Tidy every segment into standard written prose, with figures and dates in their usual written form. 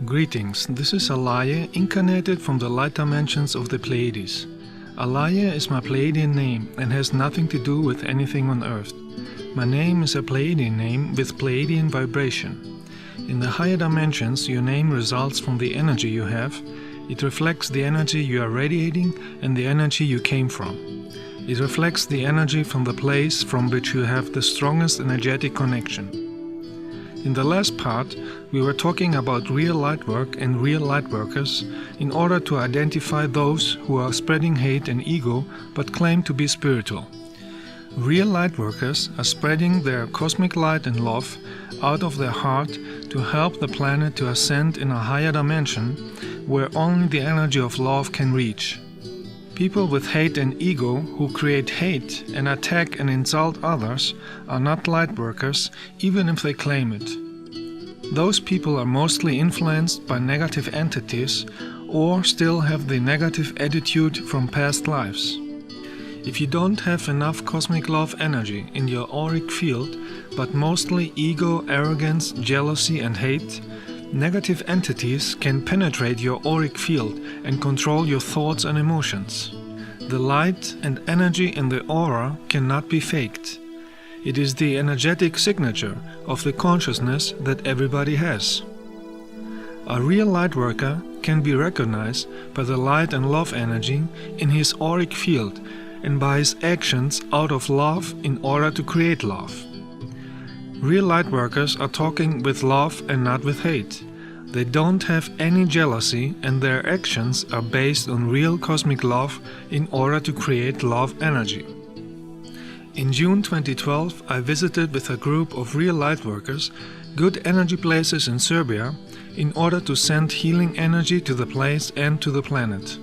Greetings, this is Alaje, incarnated from the light dimensions of the Pleiades. Alaje is my Pleiadian name and has nothing to do with anything on Earth. My name is a Pleiadian name with Pleiadian vibration. In the higher dimensions, your name results from the energy you have. It reflects the energy you are radiating and the energy you came from. It reflects the energy from the place from which you have the strongest energetic connection. In the last part, we were talking about real light work and real light workers in order to identify those who are spreading hate and ego but claim to be spiritual. Real light workers are spreading their cosmic light and love out of their heart to help the planet to ascend in a higher dimension where only the energy of love can reach. People with hate and ego who create hate and attack and insult others are not light workers, even if they claim it. Those people are mostly influenced by negative entities or still have the negative attitude from past lives. If you don't have enough cosmic love energy in your auric field, but mostly ego, arrogance, jealousy and hate, negative entities can penetrate your auric field and control your thoughts and emotions. The light and energy in the aura cannot be faked. It is the energetic signature of the consciousness that everybody has. A real light worker can be recognized by the light and love energy in his auric field and by his actions out of love in order to create love. Real light workers are talking with love and not with hate. They don't have any jealousy and their actions are based on real cosmic love in order to create love energy. In June 2012, I visited with a group of real light workers good energy places in Serbia in order to send healing energy to the place and to the planet.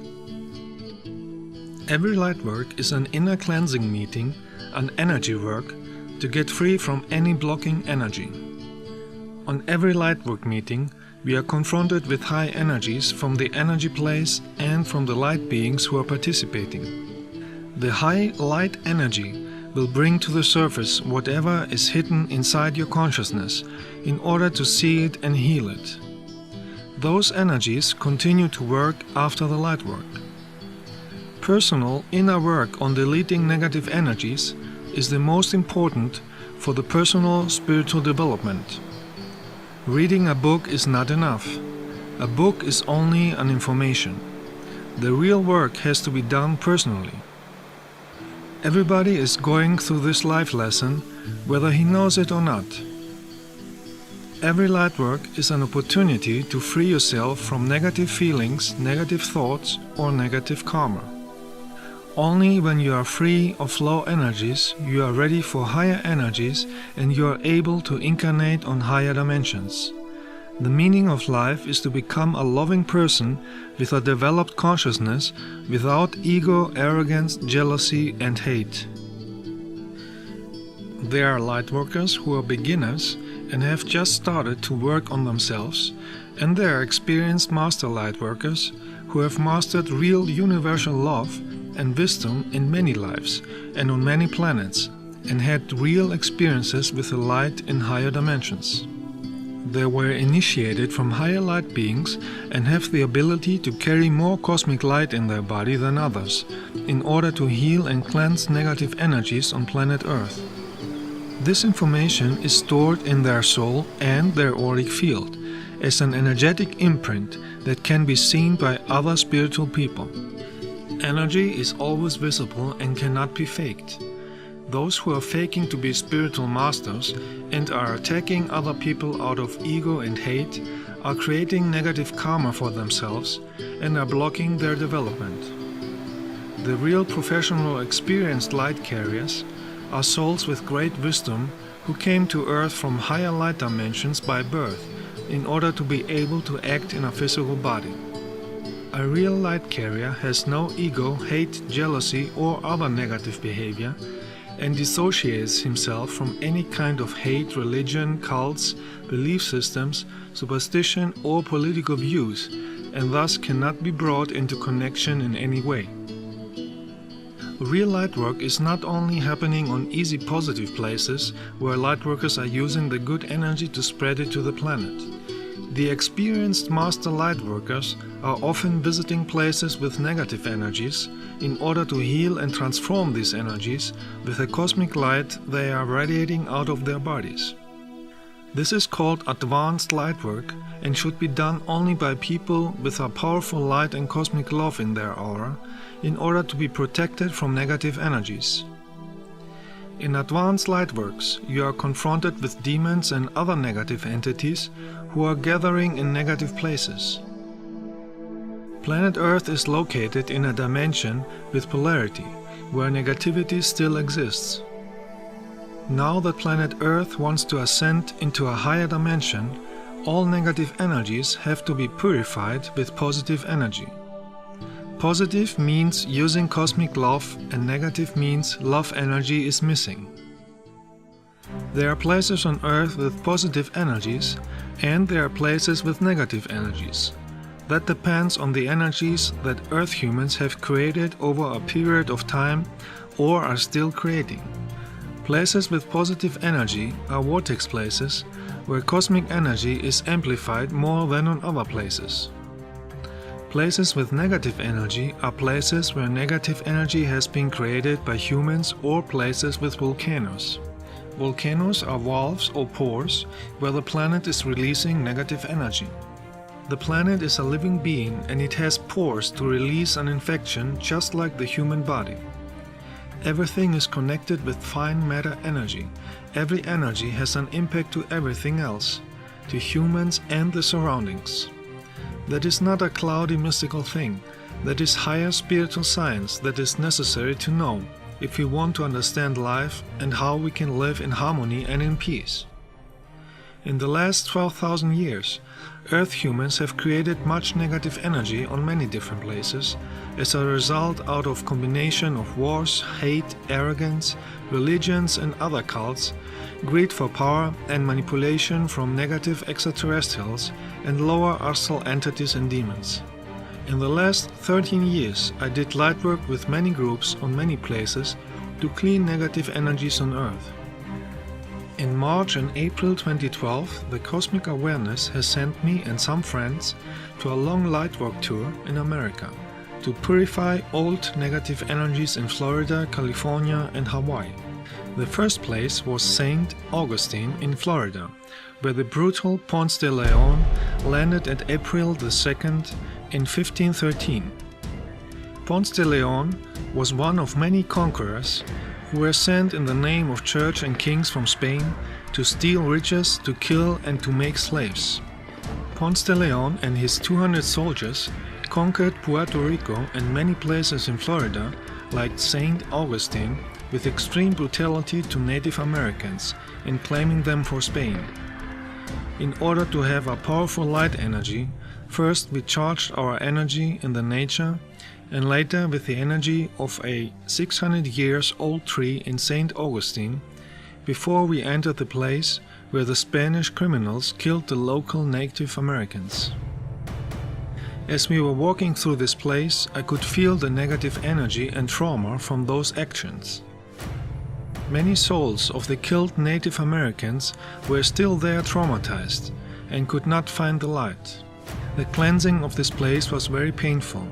Every light work is an inner cleansing meeting, an energy work, to get free from any blocking energy. On every light work meeting, we are confronted with high energies from the energy place and from the light beings who are participating. The high light energy will bring to the surface whatever is hidden inside your consciousness in order to see it and heal it. Those energies continue to work after the light work. Personal inner work on deleting negative energies is the most important for the personal spiritual development. Reading a book is not enough. A book is only an information. The real work has to be done personally. Everybody is going through this life lesson, whether he knows it or not. Every light work is an opportunity to free yourself from negative feelings, negative thoughts, or negative karma. Only when you are free of low energies, you are ready for higher energies and you are able to incarnate on higher dimensions. The meaning of life is to become a loving person with a developed consciousness without ego, arrogance, jealousy and hate. There are light workers who are beginners and have just started to work on themselves, and there are experienced master light workers who have mastered real universal love and wisdom in many lives and on many planets and had real experiences with the light in higher dimensions. They were initiated from higher light beings and have the ability to carry more cosmic light in their body than others in order to heal and cleanse negative energies on planet Earth. This information is stored in their soul and their auric field as an energetic imprint that can be seen by other spiritual people. Energy is always visible and cannot be faked. Those who are faking to be spiritual masters and are attacking other people out of ego and hate are creating negative karma for themselves and are blocking their development. The real professional experienced light carriers are souls with great wisdom who came to Earth from higher light dimensions by birth in order to be able to act in a physical body. A real light carrier has no ego, hate, jealousy or other negative behavior and dissociates himself from any kind of hate, religion, cults, belief systems, superstition or political views and thus cannot be brought into connection in any way. Real light work is not only happening on easy positive places where light workers are using the good energy to spread it to the planet. The experienced master lightworkers are often visiting places with negative energies in order to heal and transform these energies with the cosmic light they are radiating out of their bodies. This is called advanced lightwork and should be done only by people with a powerful light and cosmic love in their aura in order to be protected from negative energies. In advanced lightworks, you are confronted with demons and other negative entities who are gathering in negative places. Planet Earth is located in a dimension with polarity, where negativity still exists. Now that planet Earth wants to ascend into a higher dimension, all negative energies have to be purified with positive energy. Positive means using cosmic love, and negative means love energy is missing. There are places on Earth with positive energies, and there are places with negative energies. That depends on the energies that Earth humans have created over a period of time or are still creating. Places with positive energy are vortex places where cosmic energy is amplified more than on other places. Places with negative energy are places where negative energy has been created by humans or places with volcanoes. Volcanoes are valves or pores where the planet is releasing negative energy. The planet is a living being and it has pores to release an infection just like the human body. Everything is connected with fine matter energy. Every energy has an impact to everything else, to humans and the surroundings. That is not a cloudy mystical thing. That is higher spiritual science that is necessary to know if we want to understand life and how we can live in harmony and in peace. In the last 12,000 years, Earth humans have created much negative energy on many different places as a result out of combination of wars, hate, arrogance, religions and other cults, greed for power and manipulation from negative extraterrestrials and lower astral entities and demons. In the last 13 years, I did lightwork with many groups on many places to clean negative energies on Earth. In March and April 2012, the Cosmic Awareness has sent me and some friends to a long lightwork tour in America to purify old negative energies in Florida, California and Hawaii. The first place was St. Augustine in Florida, where the brutal Ponce de Leon landed at April the 2nd in 1513. Ponce de Leon was one of many conquerors who were sent in the name of church and kings from Spain to steal riches, to kill and to make slaves. Ponce de Leon and his 200 soldiers conquered Puerto Rico and many places in Florida, like St. Augustine, with extreme brutality to Native Americans in claiming them for Spain. In order to have a powerful light energy, first we charged our energy in the nature and later with the energy of a 600 years old tree in St. Augustine, before we entered the place where the Spanish criminals killed the local Native Americans. As we were walking through this place, I could feel the negative energy and trauma from those actions. Many souls of the killed Native Americans were still there traumatized and could not find the light. The cleansing of this place was very painful.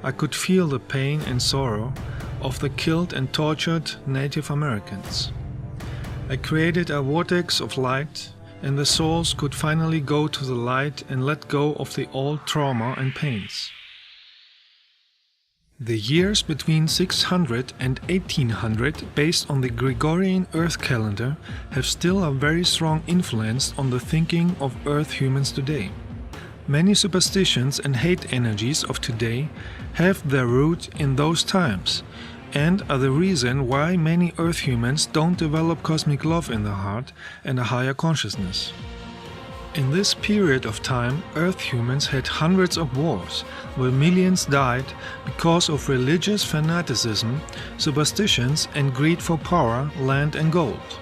I could feel the pain and sorrow of the killed and tortured Native Americans. I created a vortex of light, and the souls could finally go to the light and let go of the old trauma and pains. The years between 600 and 1800, based on the Gregorian Earth calendar, have still a very strong influence on the thinking of Earth humans today. Many superstitions and hate energies of today have their root in those times and are the reason why many Earth humans don't develop cosmic love in their heart and a higher consciousness. In this period of time, Earth humans had hundreds of wars where millions died because of religious fanaticism, superstitions and greed for power, land and gold.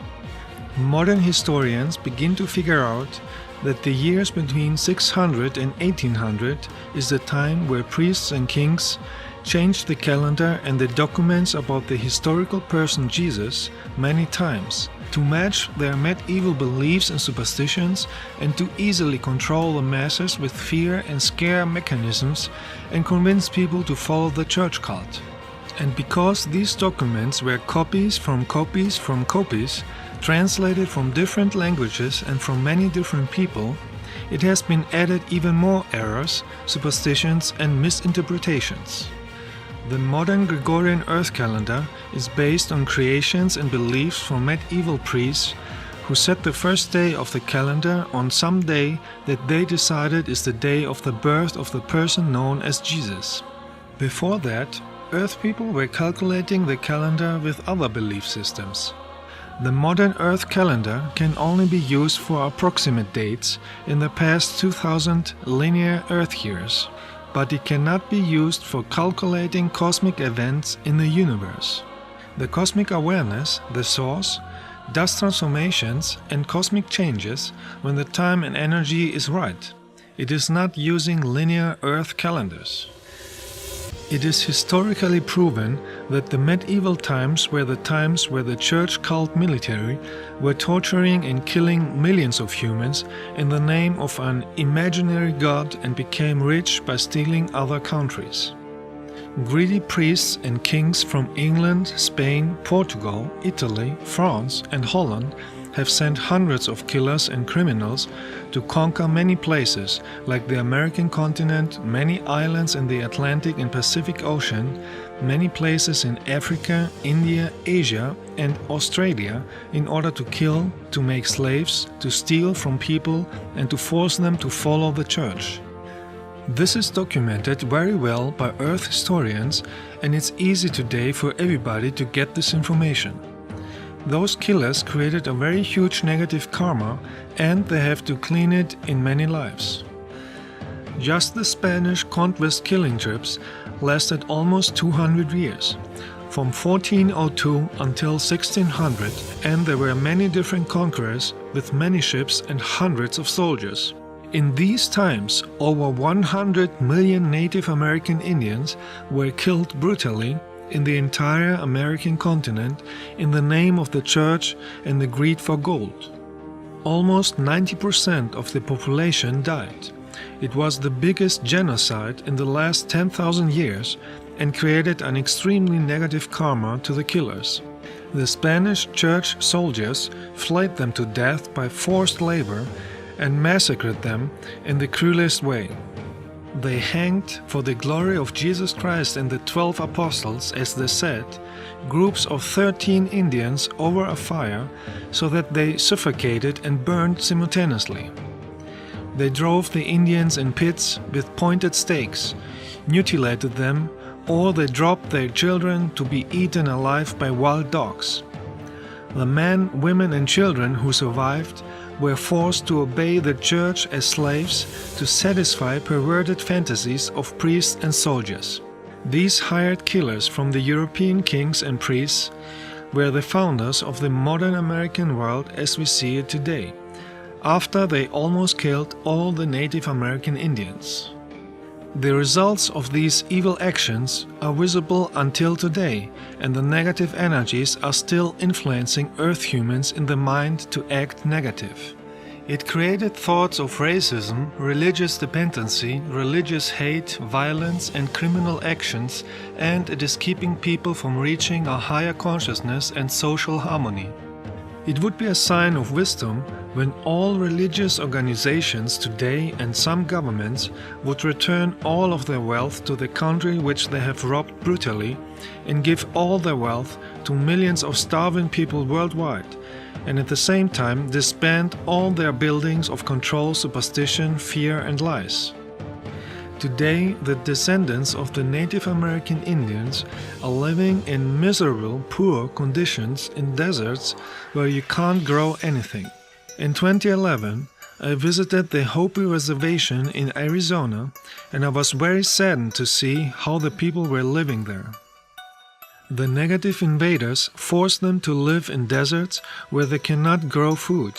Modern historians begin to figure out that the years between 600 and 1800 is the time where priests and kings changed the calendar and the documents about the historical person Jesus many times to match their medieval beliefs and superstitions, and to easily control the masses with fear and scare mechanisms and convince people to follow the church cult. And because these documents were copies from copies from copies, translated from different languages and from many different people, it has been added even more errors, superstitions and misinterpretations. The modern Gregorian Earth calendar is based on creations and beliefs from medieval priests who set the first day of the calendar on some day that they decided is the day of the birth of the person known as Jesus. Before that, Earth people were calculating the calendar with other belief systems. The modern Earth calendar can only be used for approximate dates in the past 2000 linear Earth years, but it cannot be used for calculating cosmic events in the universe. The cosmic awareness, the source, does transformations and cosmic changes when the time and energy is right. It is not using linear Earth calendars. It is historically proven that the medieval times were the times where the church cult military were torturing and killing millions of humans in the name of an imaginary god and became rich by stealing other countries. Greedy priests and kings from England, Spain, Portugal, Italy, France and Holland have sent hundreds of killers and criminals to conquer many places like the American continent, many islands in the Atlantic and Pacific Ocean, many places in Africa, India, Asia and Australia in order to kill, to make slaves, to steal from people and to force them to follow the church. This is documented very well by Earth historians, and it's easy today for everybody to get this information. Those killers created a very huge negative karma, and they have to clean it in many lives. Just the Spanish conquest killing trips lasted almost 200 years, from 1402 until 1600, and there were many different conquerors with many ships and hundreds of soldiers. In these times, over 100 million Native American Indians were killed brutally in the entire American continent in the name of the church and the greed for gold. Almost 90% of the population died. It was the biggest genocide in the last 10,000 years and created an extremely negative karma to the killers. The Spanish church soldiers flayed them to death by forced labor and massacred them in the cruelest way. They hanged for the glory of Jesus Christ and the 12 apostles, as they said, groups of 13 Indians over a fire so that they suffocated and burned simultaneously. They drove the Indians in pits with pointed stakes, mutilated them, or they dropped their children to be eaten alive by wild dogs. The men, women and children who survived were forced to obey the church as slaves to satisfy perverted fantasies of priests and soldiers. These hired killers from the European kings and priests were the founders of the modern American world as we see it today, after they almost killed all the Native American Indians. The results of these evil actions are visible until today, and the negative energies are still influencing Earth humans in the mind to act negative. It created thoughts of racism, religious dependency, religious hate, violence and criminal actions, and it is keeping people from reaching a higher consciousness and social harmony. It would be a sign of wisdom when all religious organizations today and some governments would return all of their wealth to the country which they have robbed brutally and give all their wealth to millions of starving people worldwide, and at the same time disband all their buildings of control, superstition, fear and lies. Today, the descendants of the Native American Indians are living in miserable, poor conditions in deserts where you can't grow anything. In 2011, I visited the Hopi Reservation in Arizona, and I was very saddened to see how the people were living there. The negative invaders forced them to live in deserts where they cannot grow food.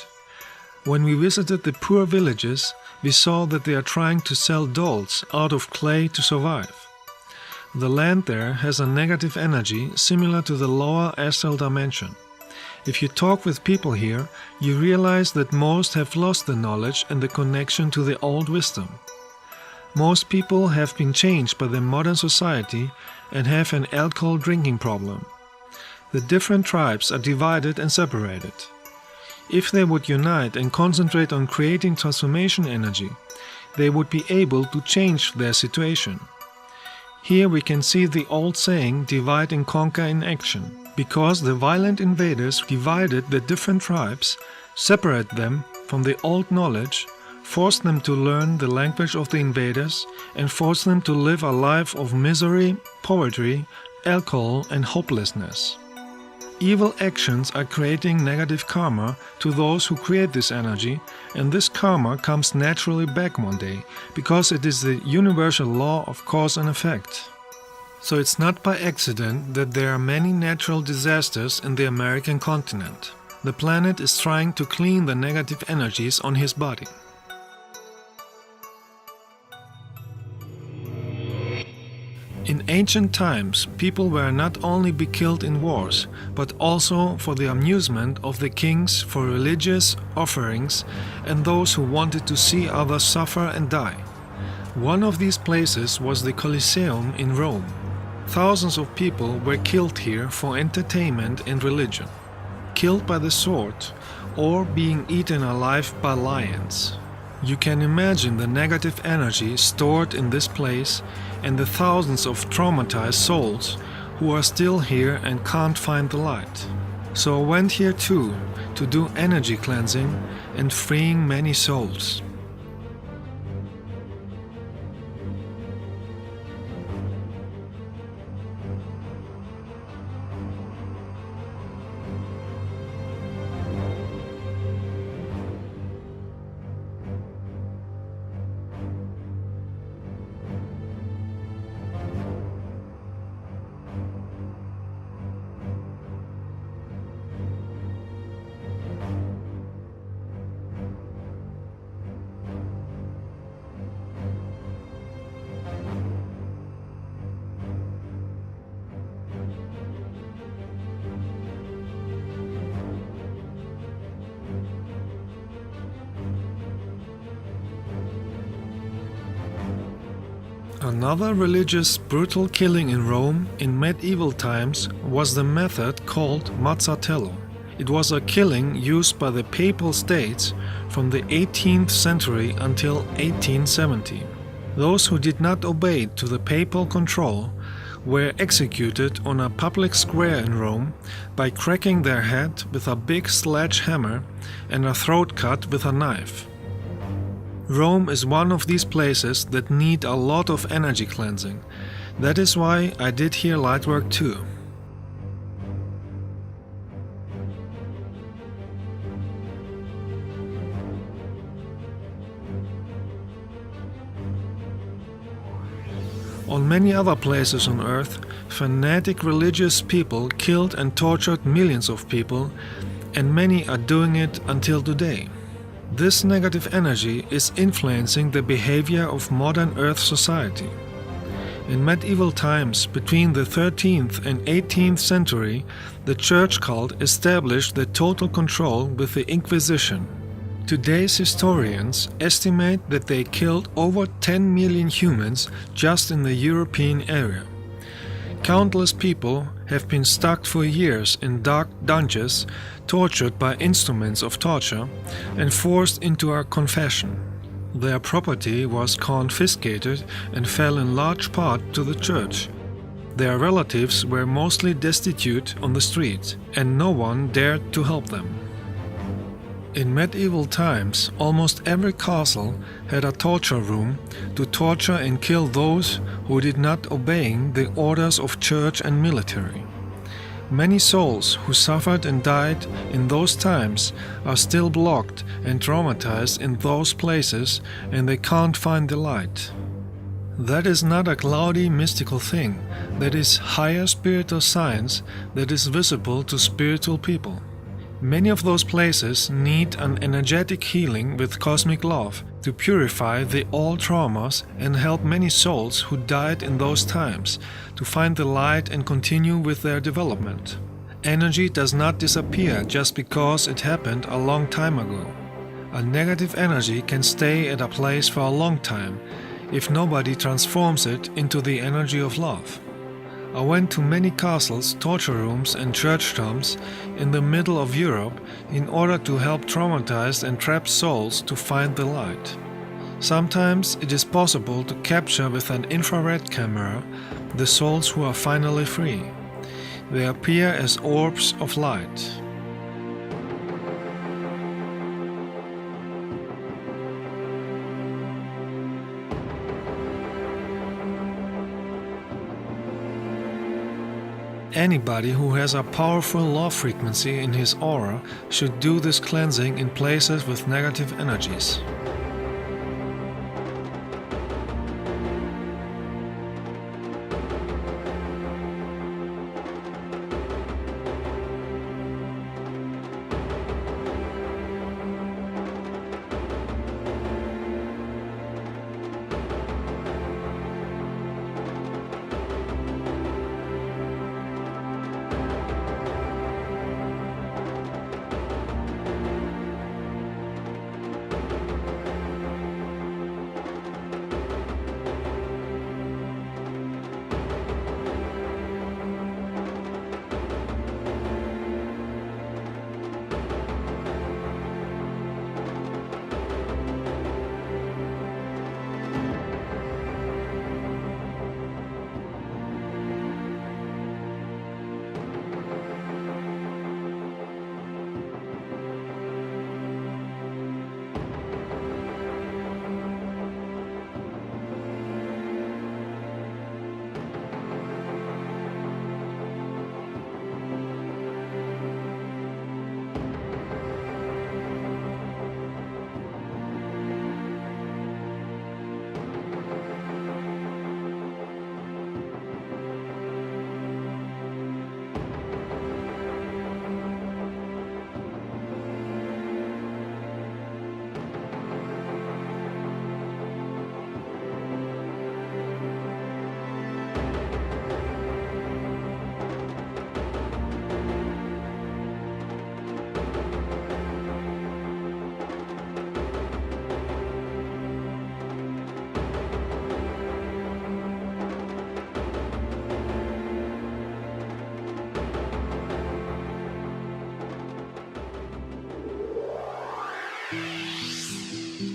When we visited the poor villages, we saw that they are trying to sell dolls out of clay to survive. The land there has a negative energy similar to the lower astral dimension. If you talk with people here, you realize that most have lost the knowledge and the connection to the old wisdom. Most people have been changed by the modern society and have an alcohol drinking problem. The different tribes are divided and separated. If they would unite and concentrate on creating transformation energy, they would be able to change their situation. Here we can see the old saying, divide and conquer in action. Because the violent invaders divided the different tribes, separate them from the old knowledge, forced them to learn the language of the invaders, and forced them to live a life of misery, poverty, alcohol, and hopelessness. Evil actions are creating negative karma to those who create this energy, and this karma comes naturally back one day, because it is the universal law of cause and effect. So it's not by accident that there are many natural disasters in the American continent. The planet is trying to clean the negative energies on his body. In ancient times, people were not only be killed in wars, but also for the amusement of the kings, for religious offerings, and those who wanted to see others suffer and die. One of these places was the Colosseum in Rome. Thousands of people were killed here for entertainment and religion, killed by the sword, or being eaten alive by lions. You can imagine the negative energy stored in this place and the thousands of traumatized souls who are still here and can't find the light. So I went here too, to do energy cleansing and freeing many souls. Another religious brutal killing in Rome in medieval times was the method called mazzatello. It was a killing used by the Papal States from the 18th century until 1870. Those who did not obey to the papal control were executed on a public square in Rome by cracking their head with a big sledgehammer and a throat cut with a knife. Rome is one of these places that need a lot of energy cleansing. That is why I did here lightwork too. On many other places on earth, fanatic religious people killed and tortured millions of people, and many are doing it until today. This negative energy is influencing the behavior of modern Earth society. In medieval times, between the 13th and 18th century, the church cult established the total control with the Inquisition. Today's historians estimate that they killed over 10 million humans just in the European area. Countless people have been stuck for years in dark dungeons, tortured by instruments of torture, and forced into a confession. Their property was confiscated and fell in large part to the church. Their relatives were mostly destitute on the streets, and no one dared to help them. In medieval times, almost every castle had a torture room to torture and kill those who did not obey the orders of church and military. Many souls who suffered and died in those times are still blocked and traumatized in those places, and they can't find the light. That is not a cloudy mystical thing, that is higher spiritual science that is visible to spiritual people. Many of those places need an energetic healing with cosmic love to purify the old traumas and help many souls who died in those times to find the light and continue with their development. Energy does not disappear just because it happened a long time ago. A negative energy can stay at a place for a long time if nobody transforms it into the energy of love. I went to many castles, torture rooms and church tombs in the middle of Europe in order to help traumatized and trapped souls to find the light. Sometimes it is possible to capture with an infrared camera the souls who are finally free. They appear as orbs of light. Anybody who has a powerful love frequency in his aura should do this cleansing in places with negative energies.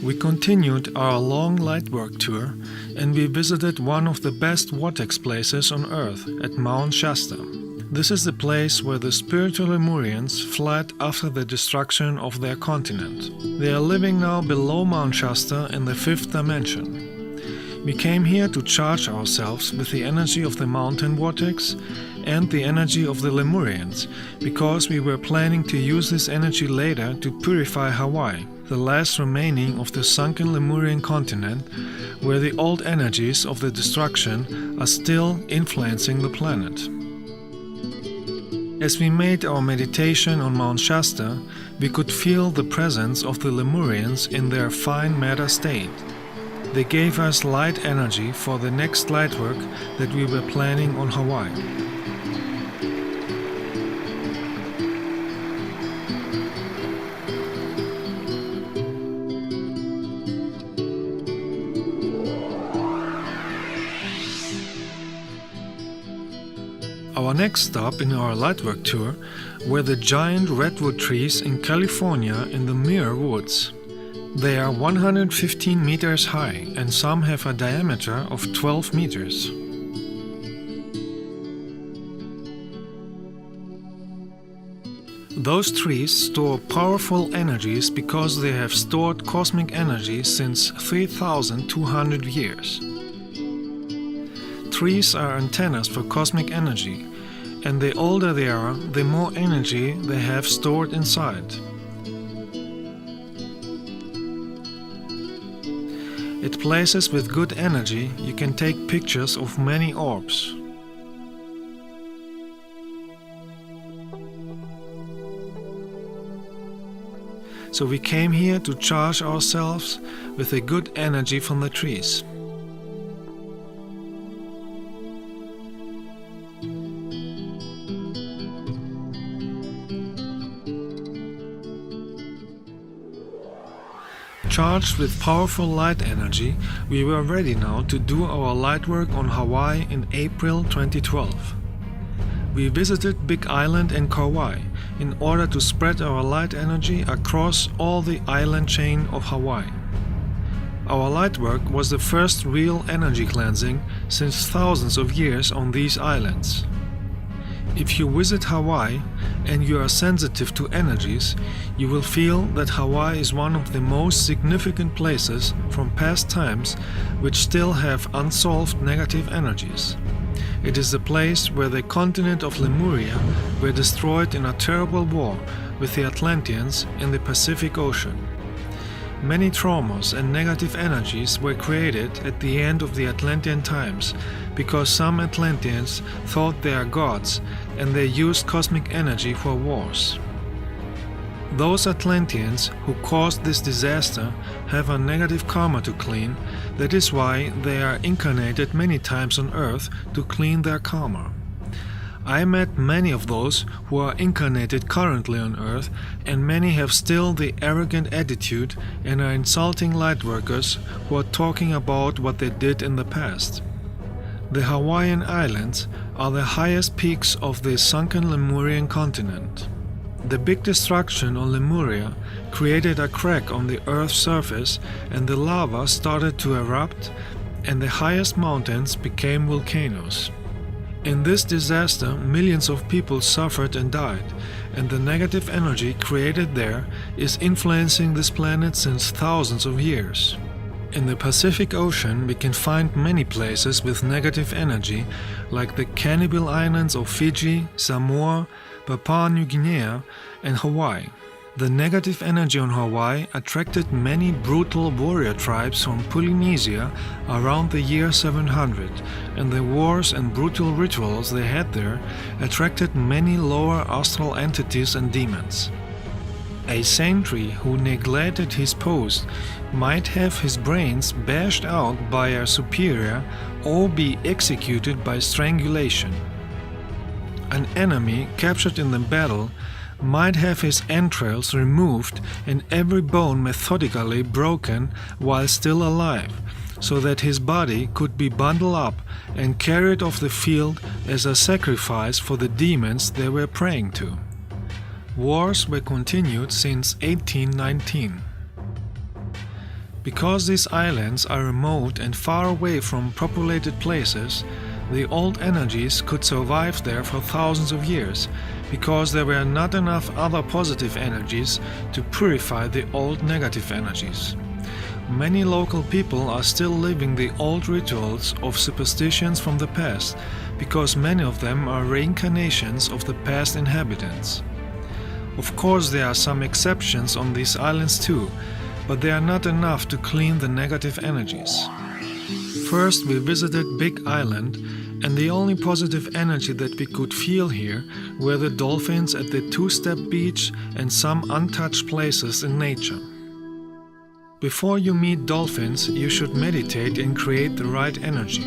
We continued our long lightwork tour and we visited one of the best vortex places on Earth at Mount Shasta. This is the place where the spiritual Lemurians fled after the destruction of their continent. They are living now below Mount Shasta in the fifth dimension. We came here to charge ourselves with the energy of the mountain vortex and the energy of the Lemurians, because we were planning to use this energy later to purify Hawaii, the last remaining of the sunken Lemurian continent, where the old energies of the destruction are still influencing the planet. As we made our meditation on Mount Shasta, we could feel the presence of the Lemurians in their fine matter state. They gave us light energy for the next lightwork that we were planning on Hawaii. Our next stop in our lightwork tour were the giant redwood trees in California in the Muir Woods. They are 115 meters high and some have a diameter of 12 meters. Those trees store powerful energies because they have stored cosmic energy since 3,200 years. Trees are antennas for cosmic energy, and the older they are, the more energy they have stored inside. At places with good energy, you can take pictures of many orbs. So we came here to charge ourselves with the good energy from the trees. Charged with powerful light energy, we were ready now to do our light work on Hawaii in April 2012. We visited Big Island and Kauai in order to spread our light energy across all the island chain of Hawaii. Our light work was the first real energy cleansing since thousands of years on these islands. If you visit Hawaii and you are sensitive to energies, you will feel that Hawaii is one of the most significant places from past times which still have unsolved negative energies. It is the place where the continent of Lemuria were destroyed in a terrible war with the Atlanteans in the Pacific Ocean. Many traumas and negative energies were created at the end of the Atlantean times because some Atlanteans thought they are gods and they used cosmic energy for wars. Those Atlanteans who caused this disaster have a negative karma to clean. That is why they are incarnated many times on Earth to clean their karma. I met many of those who are incarnated currently on Earth, and many have still the arrogant attitude and are insulting lightworkers who are talking about what they did in the past. The Hawaiian Islands are the highest peaks of the sunken Lemurian continent. The big destruction on Lemuria created a crack on the Earth's surface, and the lava started to erupt, and the highest mountains became volcanoes. In this disaster, millions of people suffered and died, and the negative energy created there is influencing this planet since thousands of years. In the Pacific Ocean, we can find many places with negative energy, like the Cannibal Islands of Fiji, Samoa, Papua New Guinea, and Hawaii. The negative energy on Hawaii attracted many brutal warrior tribes from Polynesia around the year 700, and the wars and brutal rituals they had there attracted many lower astral entities and demons. A sentry who neglected his post might have his brains bashed out by a superior or be executed by strangulation. An enemy captured in the battle might have his entrails removed and every bone methodically broken while still alive, so that his body could be bundled up and carried off the field as a sacrifice for the demons they were praying to. Wars were continued since 1819. Because these islands are remote and far away from populated places, the old energies could survive there for thousands of years, because there were not enough other positive energies to purify the old negative energies. Many local people are still living the old rituals of superstitions from the past, because many of them are reincarnations of the past inhabitants. Of course, there are some exceptions on these islands too, but they are not enough to clean the negative energies. First, we visited Big Island, and the only positive energy that we could feel here were the dolphins at the two-step beach and some untouched places in nature. Before you meet dolphins, you should meditate and create the right energy.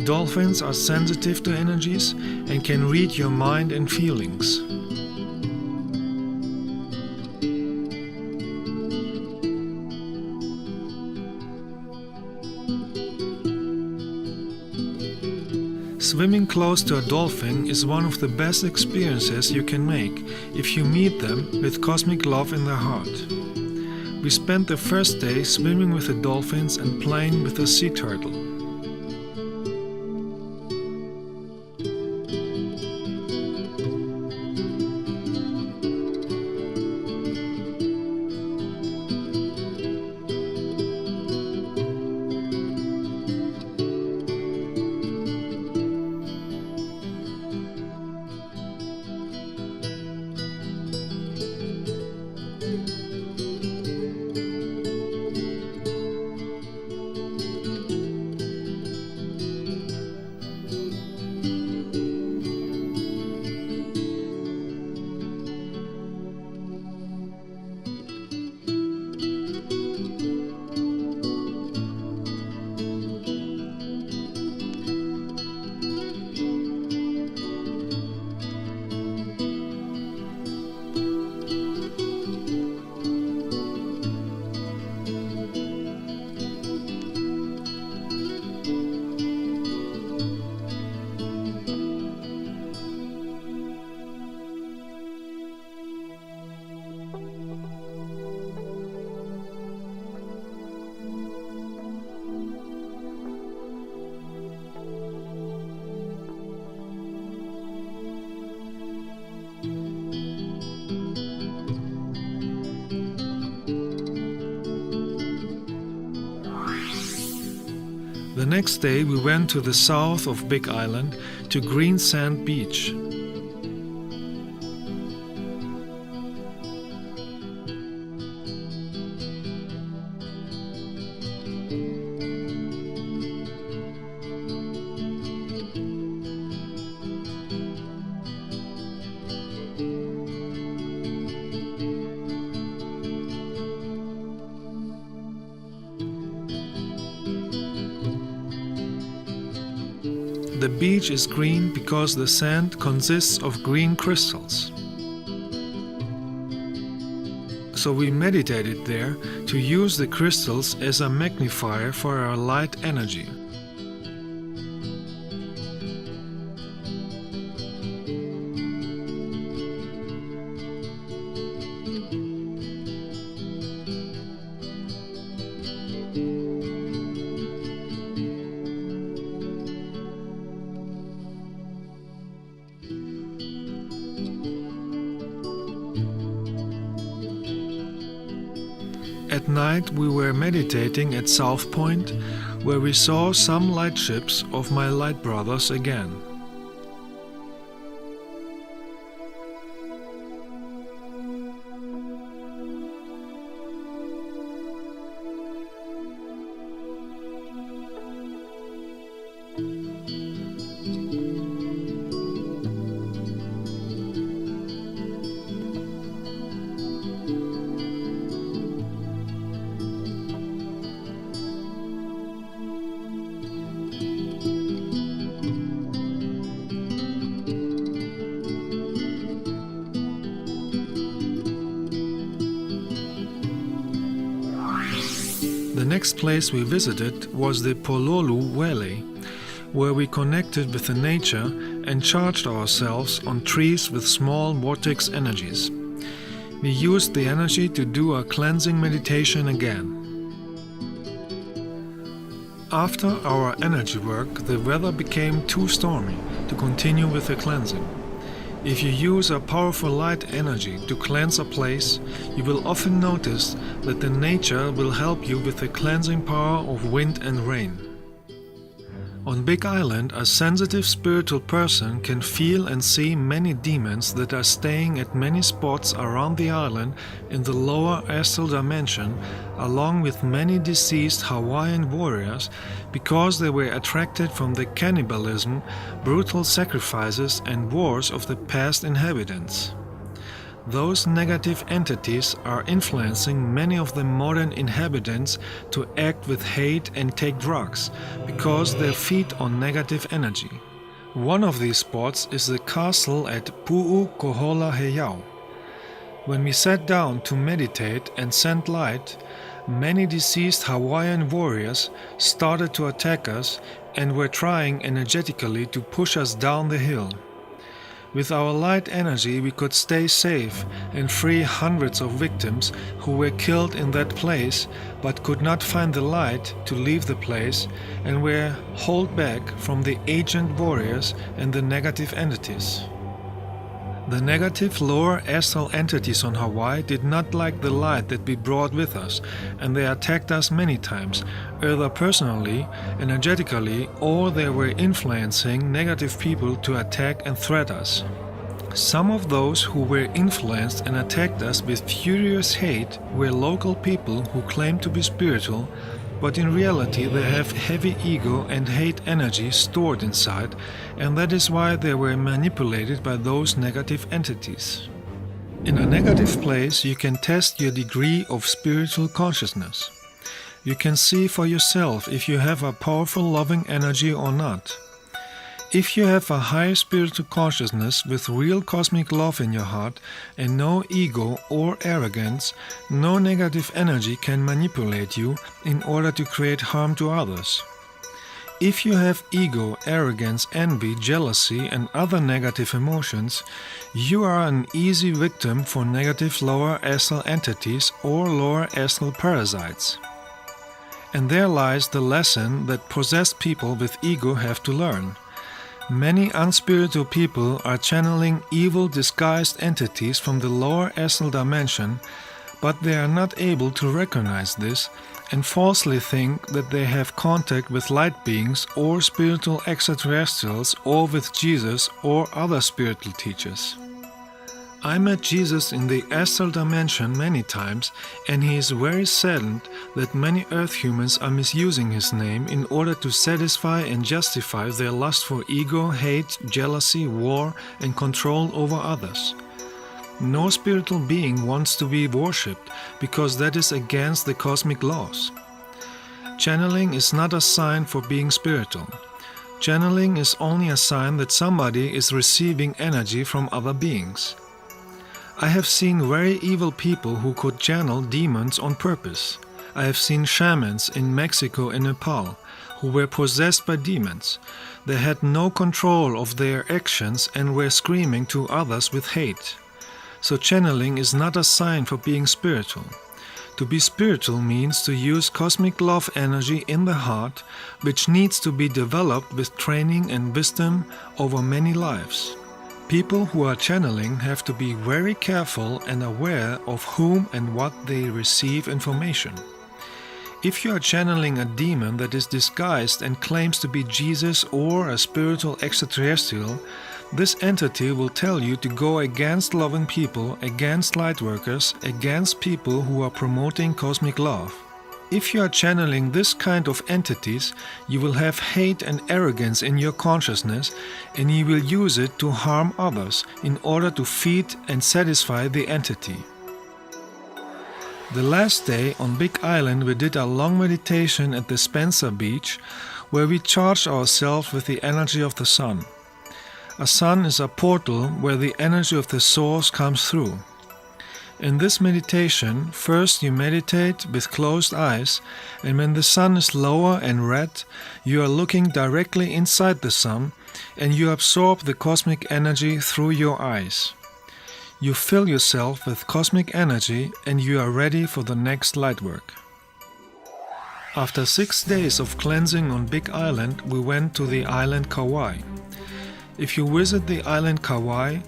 Dolphins are sensitive to energies and can read your mind and feelings. Swimming close to a dolphin is one of the best experiences you can make if you meet them with cosmic love in their heart. We spent the first day swimming with the dolphins and playing with the sea turtle. next day we went to the south of Big Island to Green Sand Beach. The beach is green because the sand consists of green crystals. So we meditated there to use the crystals as a magnifier for our light energy. At night we were meditating at South Point, where we saw some lightships of my light brothers again. The next place we visited was the Pololu Valley, where we connected with the nature and charged ourselves on trees with small vortex energies. We used the energy to do a cleansing meditation again. After our energy work, the weather became too stormy to continue with the cleansing. If you use a powerful light energy to cleanse a place, you will often notice that the nature will help you with the cleansing power of wind and rain. On Big Island, a sensitive spiritual person can feel and see many demons that are staying at many spots around the island in the lower astral dimension, along with many deceased Hawaiian warriors, because they were attracted from the cannibalism, brutal sacrifices and wars of the past inhabitants. Those negative entities are influencing many of the modern inhabitants to act with hate and take drugs, because they feed on negative energy. One of these spots is the castle at Pu'ukohola Heiau. When we sat down to meditate and send light, many deceased Hawaiian warriors started to attack us and were trying energetically to push us down the hill. With our light energy we could stay safe and free hundreds of victims who were killed in that place but could not find the light to leave the place and were held back from the agent warriors and the negative entities. The negative lower astral entities on Hawaii did not like the light that we brought with us, and they attacked us many times, either personally, energetically, or they were influencing negative people to attack and threat us. Some of those who were influenced and attacked us with furious hate were local people who claimed to be spiritual, but in reality they have heavy ego and hate energy stored inside, and that is why they were manipulated by those negative entities. In a negative place you can test your degree of spiritual consciousness. You can see for yourself if you have a powerful loving energy or not. If you have a high spiritual consciousness with real cosmic love in your heart and no ego or arrogance, no negative energy can manipulate you in order to create harm to others. If you have ego, arrogance, envy, jealousy and other negative emotions, you are an easy victim for negative lower astral entities or lower astral parasites. And there lies the lesson that possessed people with ego have to learn. Many unspiritual people are channeling evil disguised entities from the lower astral dimension, but they are not able to recognize this and falsely think that they have contact with light beings or spiritual extraterrestrials or with Jesus or other spiritual teachers. I met Jesus in the astral dimension many times, and he is very saddened that many earth humans are misusing his name in order to satisfy and justify their lust for ego, hate, jealousy, war, and control over others. No spiritual being wants to be worshipped because that is against the cosmic laws. Channeling is not a sign for being spiritual. Channeling is only a sign that somebody is receiving energy from other beings. I have seen very evil people who could channel demons on purpose. I have seen shamans in Mexico and Nepal who were possessed by demons. They had no control of their actions and were screaming to others with hate. So channeling is not a sign for being spiritual. To be spiritual means to use cosmic love energy in the heart, which needs to be developed with training and wisdom over many lives. People who are channeling have to be very careful and aware of whom and what they receive information. If you are channeling a demon that is disguised and claims to be Jesus or a spiritual extraterrestrial, this entity will tell you to go against loving people, against lightworkers, against people who are promoting cosmic love. If you are channeling this kind of entities, you will have hate and arrogance in your consciousness, and you will use it to harm others in order to feed and satisfy the entity. The last day on Big Island we did a long meditation at the Spencer Beach, where we charged ourselves with the energy of the sun. A sun is a portal where the energy of the source comes through. In this meditation, first you meditate with closed eyes, and when the sun is lower and red, you are looking directly inside the sun, and you absorb the cosmic energy through your eyes. You fill yourself with cosmic energy, and you are ready for the next light work. After 6 days of cleansing on Big Island, we went to the island Kauai. If you visit the island Kauai,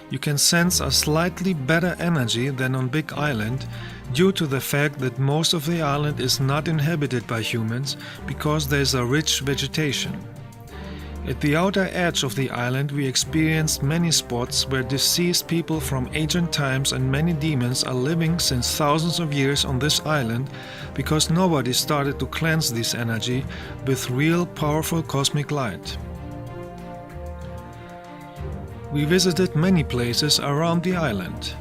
you can sense a slightly better energy than on Big Island due to the fact that most of the island is not inhabited by humans because there is a rich vegetation. At the outer edge of the island we experienced many spots where deceased people from ancient times and many demons are living since thousands of years on this island because nobody started to cleanse this energy with real powerful cosmic light. We visited many places around the island.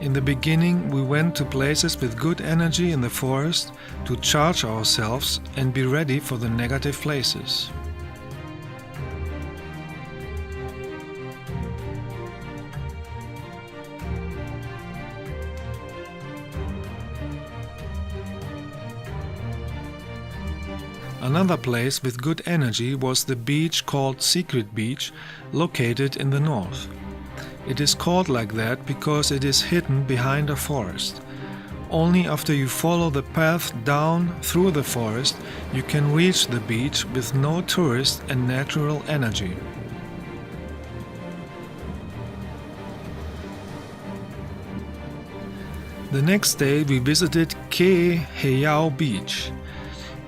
In the beginning, we went to places with good energy in the forest to charge ourselves and be ready for the negative places. Another place with good energy was the beach called Secret Beach, located in the north. It is called like that because it is hidden behind a forest. Only after you follow the path down through the forest, you can reach the beach with no tourist and natural energy. The next day we visited Ke'eheiau Beach.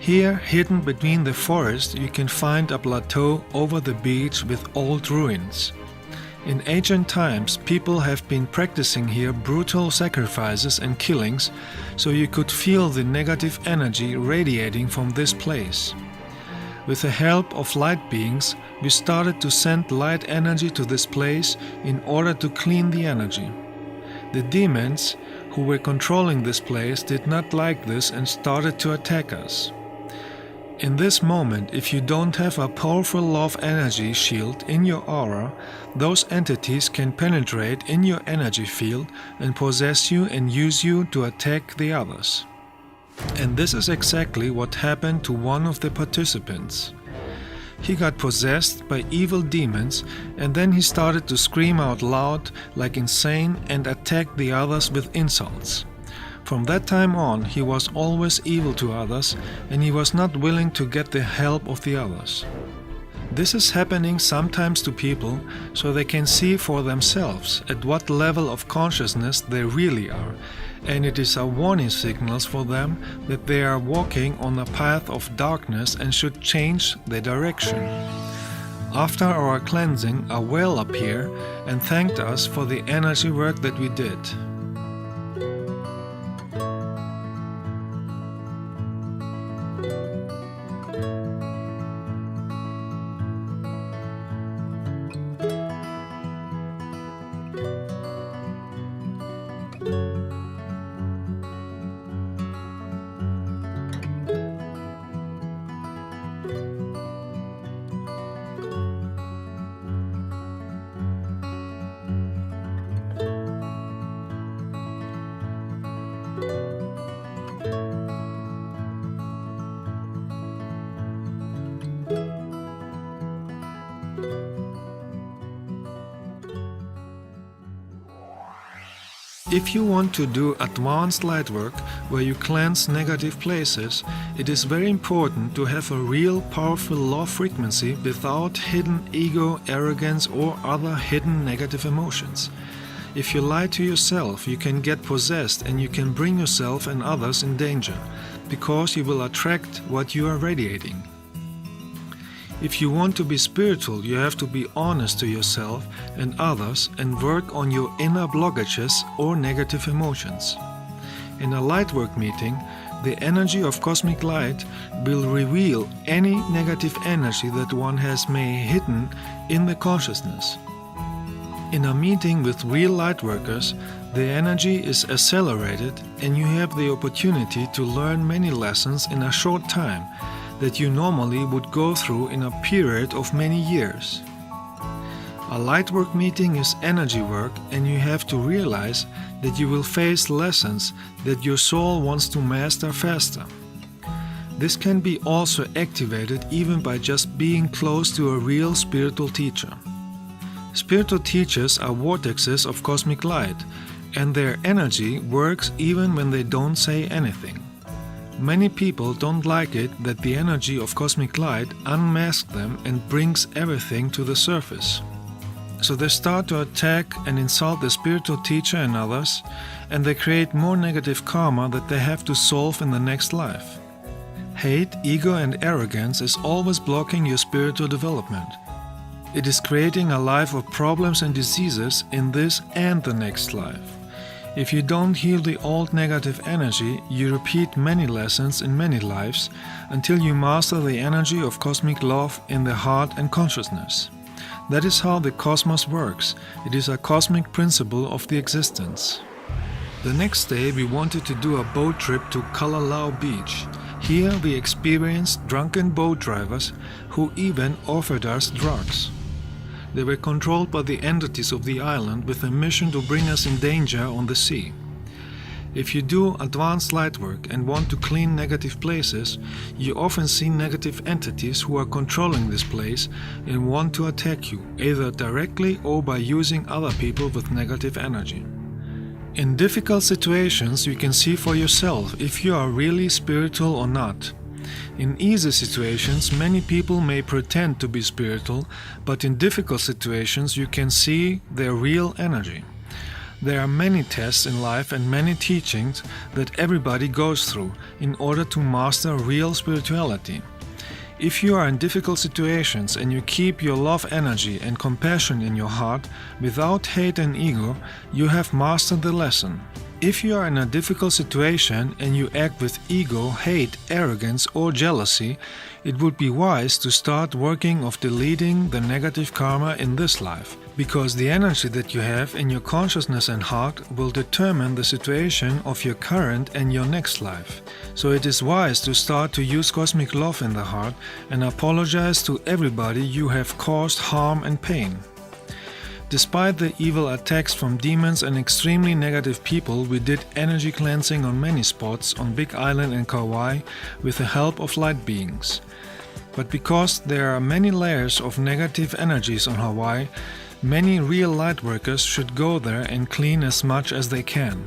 Here, hidden between the forest, you can find a plateau over the beach with old ruins. In ancient times, people have been practicing here brutal sacrifices and killings, so you could feel the negative energy radiating from this place. With the help of light beings, we started to send light energy to this place in order to clean the energy. The demons who were controlling this place did not like this and started to attack us. In this moment, if you don't have a powerful love energy shield in your aura, those entities can penetrate in your energy field and possess you and use you to attack the others. And this is exactly what happened to one of the participants. He got possessed by evil demons, and then he started to scream out loud like insane and attack the others with insults. From that time on, he was always evil to others, and he was not willing to get the help of the others. This is happening sometimes to people so they can see for themselves at what level of consciousness they really are, and it is a warning signal for them that they are walking on a path of darkness and should change their direction. After our cleansing, a whale appeared and thanked us for the energy work that we did. If you want to do advanced light work where you cleanse negative places, it is very important to have a real powerful low frequency without hidden ego, arrogance or other hidden negative emotions. If you lie to yourself, you can get possessed and you can bring yourself and others in danger, because you will attract what you are radiating. If you want to be spiritual, you have to be honest to yourself and others and work on your inner blockages or negative emotions. In a lightwork meeting, the energy of cosmic light will reveal any negative energy that one has may hidden in the consciousness. In a meeting with real lightworkers, the energy is accelerated and you have the opportunity to learn many lessons in a short time that you normally would go through in a period of many years. A lightwork meeting is energy work, and you have to realize that you will face lessons that your soul wants to master faster. This can be also activated even by just being close to a real spiritual teacher. Spiritual teachers are vortexes of cosmic light, and their energy works even when they don't say anything. Many people don't like it that the energy of cosmic light unmasks them and brings everything to the surface. So they start to attack and insult the spiritual teacher and others, and they create more negative karma that they have to solve in the next life. Hate, ego and arrogance is always blocking your spiritual development. It is creating a life of problems and diseases in this and the next life. If you don't heal the old negative energy, you repeat many lessons in many lives until you master the energy of cosmic love in the heart and consciousness. That is how the cosmos works. It is a cosmic principle of the existence. The next day we wanted to do a boat trip to Kalalau Beach. Here we experienced drunken boat drivers who even offered us drugs. They were controlled by the entities of the island with a mission to bring us in danger on the sea. If you do advanced light work and want to clean negative places, you often see negative entities who are controlling this place and want to attack you, either directly or by using other people with negative energy. In difficult situations, you can see for yourself if you are really spiritual or not. In easy situations, many people may pretend to be spiritual, but in difficult situations you can see their real energy. There are many tests in life and many teachings that everybody goes through in order to master real spirituality. If you are in difficult situations and you keep your love energy and compassion in your heart without hate and ego, you have mastered the lesson. If you are in a difficult situation and you act with ego, hate, arrogance or jealousy, it would be wise to start working of deleting the negative karma in this life, because the energy that you have in your consciousness and heart will determine the situation of your current and your next life. So it is wise to start to use cosmic love in the heart and apologize to everybody you have caused harm and pain. Despite the evil attacks from demons and extremely negative people, we did energy cleansing on many spots on Big Island and Kauai with the help of light beings. But because there are many layers of negative energies on Hawaii, many real light workers should go there and clean as much as they can.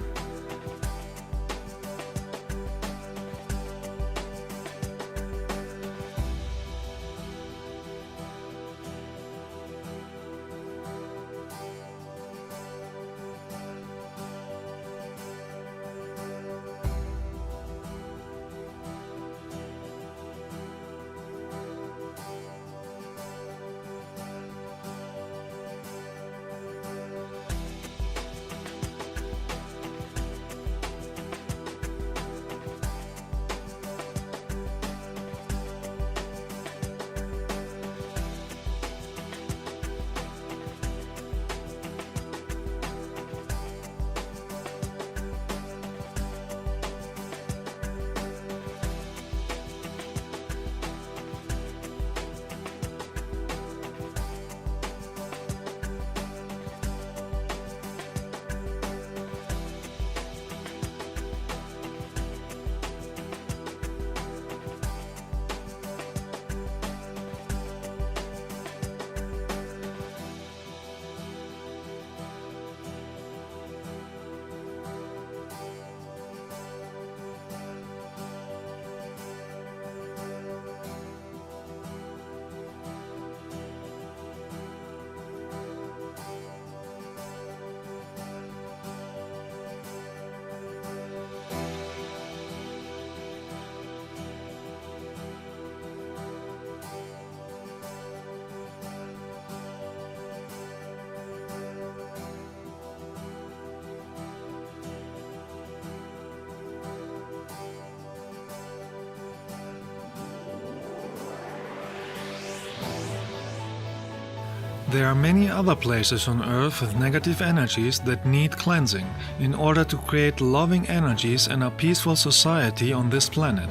There are many other places on Earth with negative energies that need cleansing in order to create loving energies and a peaceful society on this planet.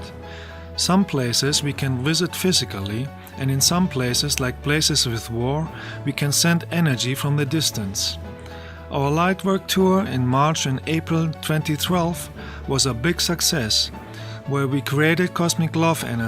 Some places we can visit physically, and in some places, like places with war, we can send energy from the distance. Our Lightwork tour in March and April 2012 was a big success, where we created cosmic love energy